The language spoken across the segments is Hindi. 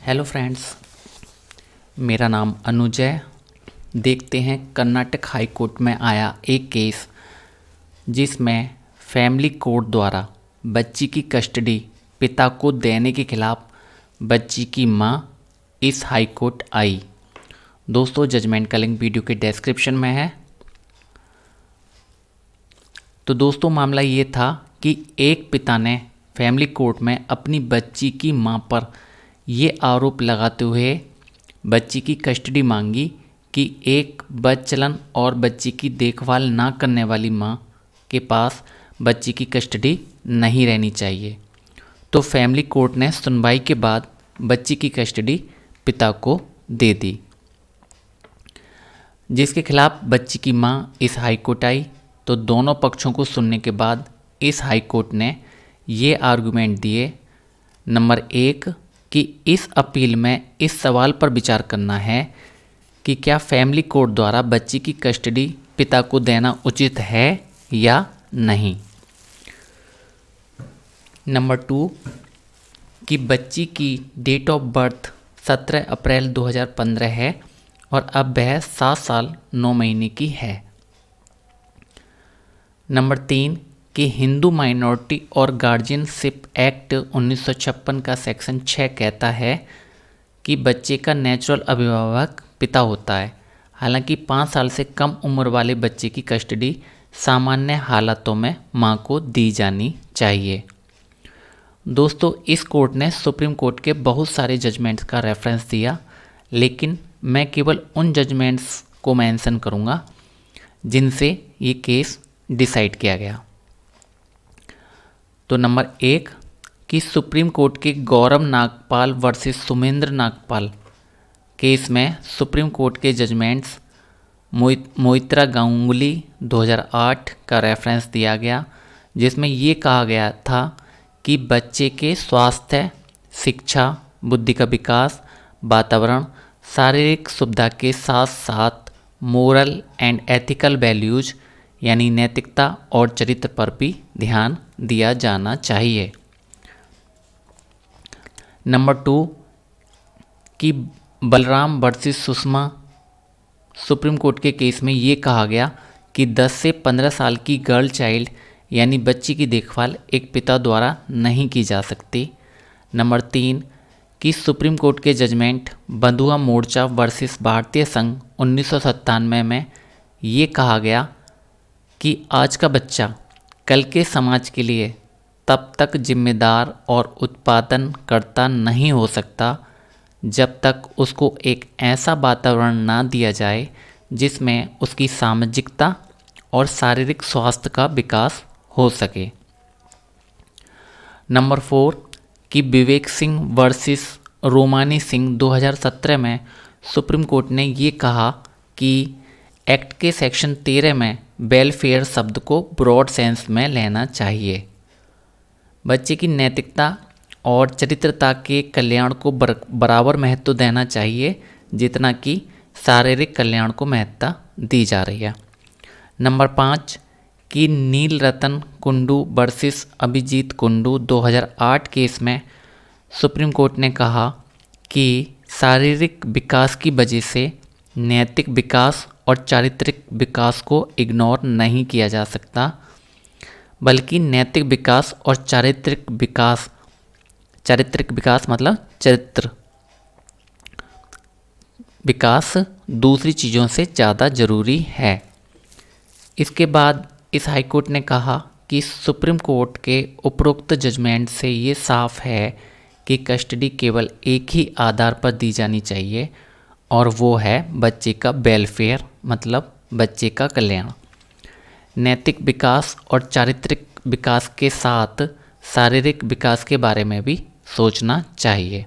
हेलो फ्रेंड्स, मेरा नाम अनुज है। देखते हैं कर्नाटक हाई कोर्ट में आया एक केस जिसमें फैमिली कोर्ट द्वारा बच्ची की कस्टडी पिता को देने के खिलाफ बच्ची की मां इस हाई कोर्ट आई। दोस्तों, जजमेंट का लिंक वीडियो के डिस्क्रिप्शन में है। तो दोस्तों, मामला ये था कि एक पिता ने फैमिली कोर्ट में अपनी बच्ची की मां पर ये आरोप लगाते हुए बच्ची की कस्टडी मांगी कि एक बदचलन और बच्ची की देखभाल ना करने वाली मां के पास बच्ची की कस्टडी नहीं रहनी चाहिए। तो फैमिली कोर्ट ने सुनवाई के बाद बच्ची की कस्टडी पिता को दे दी, जिसके खिलाफ बच्ची की मां इस हाई कोर्ट आई। तो दोनों पक्षों को सुनने के बाद इस हाई कोर्ट ने ये आर्गूमेंट दिए। नंबर 1 कि इस अपील में इस सवाल पर विचार करना है कि क्या फैमिली कोर्ट द्वारा बच्ची की कस्टडी पिता को देना उचित है या नहीं। नंबर 2 कि बच्ची की डेट ऑफ बर्थ 17 अप्रैल 2015 है और अब वह 7 साल 9 महीने की है। नंबर 3 कि हिंदू माइनॉरिटी और गार्जियनशिप एक्ट 1956 का सेक्शन 6 कहता है कि बच्चे का नेचुरल अभिभावक पिता होता है। हालांकि 5 साल से कम उम्र वाले बच्चे की कस्टडी सामान्य हालातों में मां को दी जानी चाहिए। दोस्तों, इस कोर्ट ने सुप्रीम कोर्ट के बहुत सारे जजमेंट्स का रेफरेंस दिया, लेकिन मैं केवल उन जजमेंट्स को मेंशन करूंगा जिनसे ये केस डिसाइड किया गया। तो नंबर 1 कि सुप्रीम कोर्ट के गौरव नागपाल वर्सेस सुमेंद्र नागपाल केस में सुप्रीम कोर्ट के जजमेंट्स मोइत्रा गांगुली 2008 का रेफरेंस दिया गया, जिसमें ये कहा गया था कि बच्चे के स्वास्थ्य, शिक्षा, बुद्धि का विकास, वातावरण, शारीरिक सुविधा के साथ साथ मोरल एंड एथिकल वैल्यूज यानी नैतिकता और चरित्र पर भी ध्यान दिया जाना चाहिए। नंबर 2 कि Balram versus Sushma supreme court के केस में ये कहा गया कि 10 से 15 साल की गर्ल चाइल्ड यानी बच्ची की देखभाल एक पिता द्वारा नहीं की जा सकती। नंबर 3 कि सुप्रीम कोर्ट के जजमेंट बंधुआ मोर्चा वर्सेस भारतीय संघ 1997 में ये कहा गया कि आज का बच्चा कल के समाज के लिए तब तक जिम्मेदार और उत्पादनकर्ता नहीं हो सकता जब तक उसको एक ऐसा वातावरण ना दिया जाए जिसमें उसकी सामाजिकता और शारीरिक स्वास्थ्य का विकास हो सके। नंबर 4 कि विवेक सिंह वर्सेस रोमानी सिंह 2017 में सुप्रीम कोर्ट ने ये कहा कि एक्ट के सेक्शन 13 में वेलफेयर शब्द को ब्रॉड सेंस में लेना चाहिए। बच्चे की नैतिकता और चरित्रता के कल्याण को बराबर महत्व देना चाहिए जितना कि शारीरिक कल्याण को महत्ता दी जा रही है। नंबर 5 कि नील रतन कुंडू वर्सेस अभिजीत कुंडू 2008 केस में सुप्रीम कोर्ट ने कहा कि शारीरिक विकास की वजह से नैतिक विकास और चारित्रिक विकास को इग्नोर नहीं किया जा सकता, बल्कि नैतिक विकास और चारित्रिक विकास मतलब चरित्र विकास दूसरी चीज़ों से ज़्यादा ज़रूरी है। इसके बाद इस हाई कोर्ट ने कहा कि सुप्रीम कोर्ट के उपरोक्त जजमेंट से ये साफ है कि कस्टडी केवल एक ही आधार पर दी जानी चाहिए और वो है बच्चे का वेलफेयर मतलब बच्चे का कल्याण। नैतिक विकास और चारित्रिक विकास के साथ शारीरिक विकास के बारे में भी सोचना चाहिए।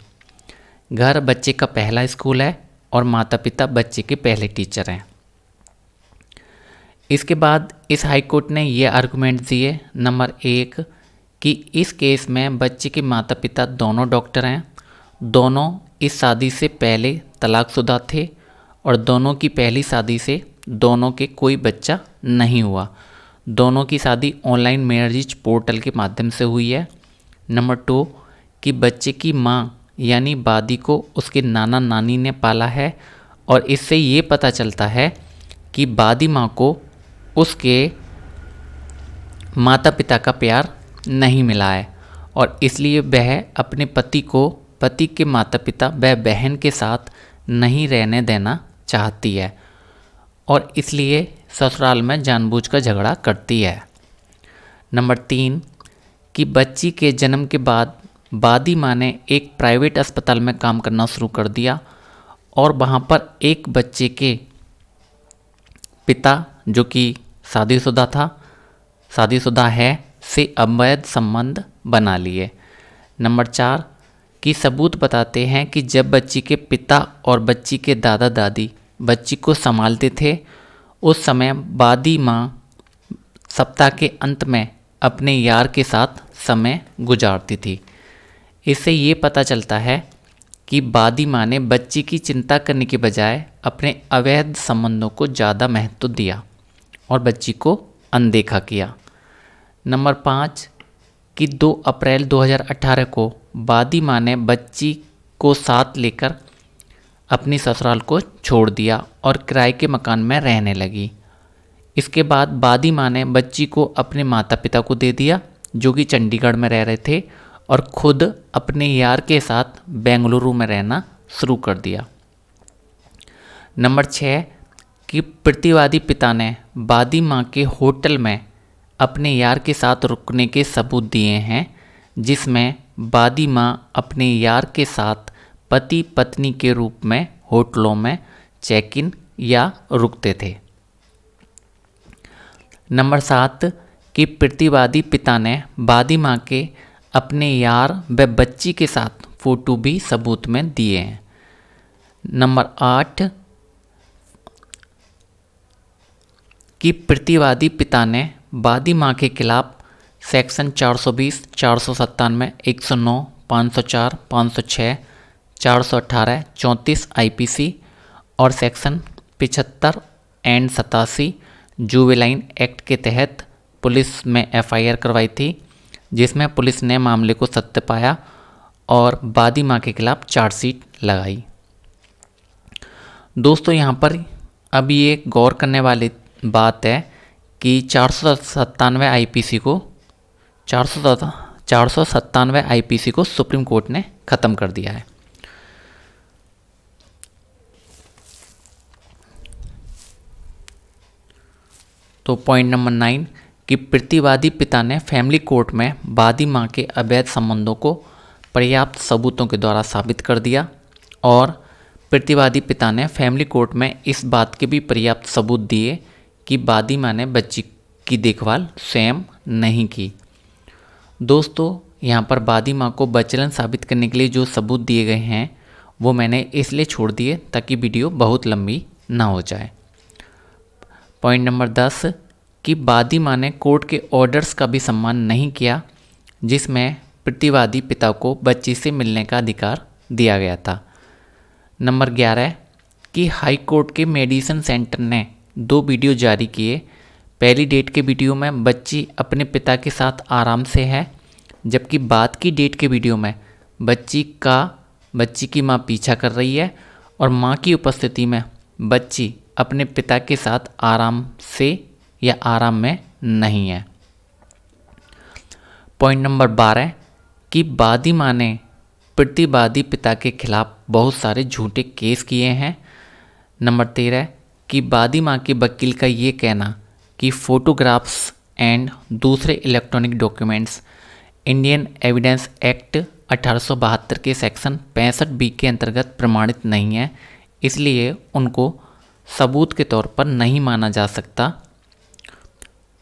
घर बच्चे का पहला स्कूल है और माता पिता बच्चे के पहले टीचर हैं। इसके बाद इस हाई कोर्ट ने ये आर्गूमेंट दिए। नंबर 1 कि इस केस में बच्चे के माता पिता दोनों डॉक्टर हैं, दोनों इस शादी से पहले तलाकशुदा थे और दोनों की पहली शादी से दोनों के कोई बच्चा नहीं हुआ। दोनों की शादी ऑनलाइन मैरिज पोर्टल के माध्यम से हुई है। नंबर 2 कि बच्चे की मां यानी वादी को उसके नाना नानी ने पाला है और इससे ये पता चलता है कि वादी माँ को उसके माता पिता का प्यार नहीं मिला है और इसलिए वह अपने पति के माता पिता व बहन के साथ नहीं रहने देना चाहती है और इसलिए ससुराल में जानबूझकर झगड़ा करती है। नंबर 3 कि बच्ची के जन्म के बाद वादी माँ ने एक प्राइवेट अस्पताल में काम करना शुरू कर दिया और वहाँ पर एक बच्चे के पिता जो कि शादीशुदा है से अवैध संबंध बना लिए। नंबर 4 कि सबूत बताते हैं कि जब बच्ची के पिता और बच्ची के दादा दादी बच्ची को संभालते थे उस समय वादी माँ सप्ताह के अंत में अपने यार के साथ समय गुजारती थी। इससे ये पता चलता है कि वादी माँ ने बच्ची की चिंता करने के बजाय अपने अवैध संबंधों को ज़्यादा महत्व दिया और बच्ची को अनदेखा किया। नंबर 5 कि 2 अप्रैल 2018 को वादी माँ ने बच्ची को साथ लेकर अपनी ससुराल को छोड़ दिया और किराए के मकान में रहने लगी। इसके बाद वादी माँ ने बच्ची को अपने माता पिता को दे दिया जो कि चंडीगढ़ में रह रहे थे और खुद अपने यार के साथ बेंगलुरु में रहना शुरू कर दिया। नंबर 6 कि प्रतिवादी पिता ने वादी माँ के होटल में अपने यार के साथ रुकने के सबूत दिए हैं जिसमें वादी माँ अपने यार के साथ पति पत्नी के रूप में होटलों में चेक इन या रुकते थे। नंबर 7 कि प्रतिवादी पिता ने वादी माँ के अपने यार व बच्ची के साथ फ़ोटो भी सबूत में दिए हैं। नंबर 8 कि प्रतिवादी पिता ने वादी माँ के खिलाफ सेक्शन 420, 497, 109, 504, 506, 418, 34 आईपीसी और सेक्शन 75 एंड 87 जुवेनाइल एक्ट के तहत पुलिस में एफआईआर करवाई थी जिसमें पुलिस ने मामले को सत्य पाया और वादी माँ के खिलाफ चार्जशीट लगाई। दोस्तों यहाँ पर अब ये गौर करने वाली बात है कि 497 आईपीसी को सुप्रीम कोर्ट ने ख़त्म कर दिया है। तो पॉइंट नंबर 9 कि प्रतिवादी पिता ने फैमिली कोर्ट में वादी माँ के अवैध संबंधों को पर्याप्त सबूतों के द्वारा साबित कर दिया और प्रतिवादी पिता ने फैमिली कोर्ट में इस बात के भी पर्याप्त सबूत दिए कि वादी माँ ने बच्ची की देखभाल स्वयं नहीं की। दोस्तों यहाँ पर वादी माँ को बचलन साबित करने के लिए जो सबूत दिए गए हैं वो मैंने इसलिए छोड़ दिए ताकि वीडियो बहुत लंबी ना हो जाए। पॉइंट नंबर 10 कि वादी माँ ने कोर्ट के ऑर्डर्स का भी सम्मान नहीं किया जिसमें प्रतिवादी पिता को बच्ची से मिलने का अधिकार दिया गया था। नंबर 11 कि हाई कोर्ट के मेडिसिन सेंटर ने 2 वीडियो जारी किए। पहली डेट के वीडियो में बच्ची अपने पिता के साथ आराम से है जबकि बाद की डेट के वीडियो में बच्ची की माँ पीछा कर रही है और माँ की उपस्थिति में बच्ची अपने पिता के साथ आराम से या आराम में नहीं है। पॉइंट नंबर 12 कि वादी माँ ने प्रतिवादी पिता के खिलाफ बहुत सारे झूठे केस किए हैं। नंबर 13 कि वादी माँ के वकील का ये कहना कि फ़ोटोग्राफ्स एंड दूसरे electronic documents Indian evidence act 1872 के सेक्शन 65 के अंतर्गत प्रमाणित नहीं है इसलिए उनको सबूत के तौर पर नहीं माना जा सकता।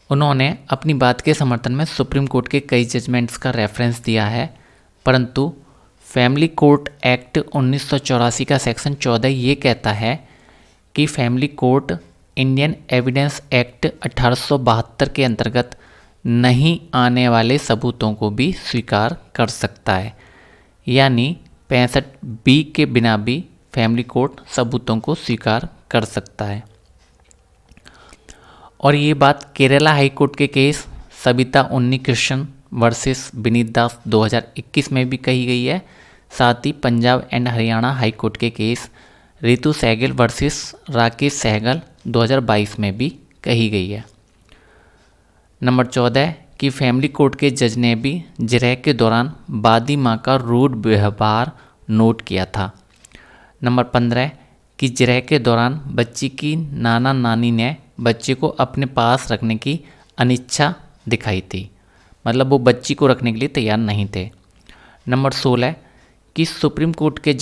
उन्होंने अपनी बात के समर्थन में सुप्रीम कोर्ट के कई जजमेंट्स का रेफरेंस दिया है परंतु फैमिली कोर्ट एक्ट 1984 का सेक्शन 14 ये कहता है कि family court Indian evidence act 1872 के अंतर्गत नहीं आने वाले सबूतों को भी स्वीकार कर सकता है यानी 65 के बिना भी फैमिली कोर्ट सबूतों को स्वीकार कर सकता है। और ये बात केरला हाई कोर्ट के केस सबिता उन्नीकृष्णन वर्सेस विनीत दास 2021 में भी कही गई है साथ ही Punjab and Haryana high court के केस रितु सहगल वर्सेस राकेश सहगल 2022 में भी कही गई है। नंबर 14 कि फैमिली कोर्ट के जज ने भी जिरह के दौरान वादी माँ का रूड व्यवहार नोट किया था। नंबर 15 कि जिरह के दौरान बच्ची की नाना नानी ने बच्चे को अपने पास रखने की अनिच्छा दिखाई थी, मतलब वो बच्ची को रखने के लिए तैयार नहीं थे। नंबर 16 कि सुप्रीम कोर्ट के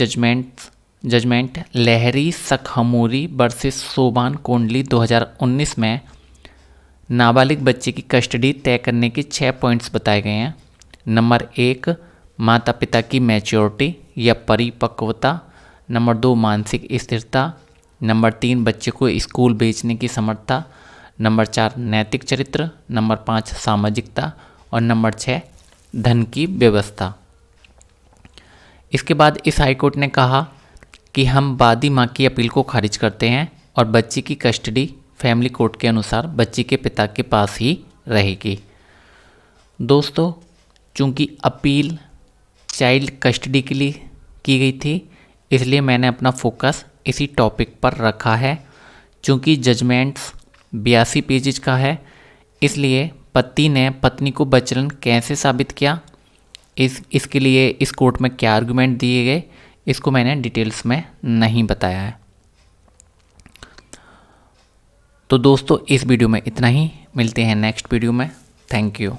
जजमेंट लहरी सखमूरी वर्सेस सोबान कोंडली 2019 में नाबालिग बच्चे की कस्टडी तय करने के 6 पॉइंट्स बताए गए हैं। नंबर 1 माता पिता की मैच्योरिटी या परिपक्वता। नंबर 2 मानसिक स्थिरता। नंबर 3 बच्चे को स्कूल भेजने की समर्थता। नंबर 4 नैतिक चरित्र। नंबर 5 सामाजिकता। और नंबर 6 धन की व्यवस्था। इसके बाद इस हाईकोर्ट ने कहा कि हम वादी माँ की अपील को खारिज करते हैं और बच्ची की कस्टडी फैमिली कोर्ट के अनुसार बच्ची के पिता के पास ही रहेगी। दोस्तों, चूंकि अपील चाइल्ड कस्टडी के लिए की गई थी, इसलिए मैंने अपना फोकस इसी टॉपिक पर रखा है। चूंकि जजमेंट्स 82 पेजेज का है, इसलिए पति ने पत्नी को बचलन कैसे साबित किया, इसके लिए इस कोर्ट में क्या आर्गुमेंट दिए गए, इसको मैंने डिटेल्स में नहीं बताया है। तो दोस्तों, इस वीडियो में इतना ही। मिलते हैं नेक्स्ट वीडियो में। Thank you.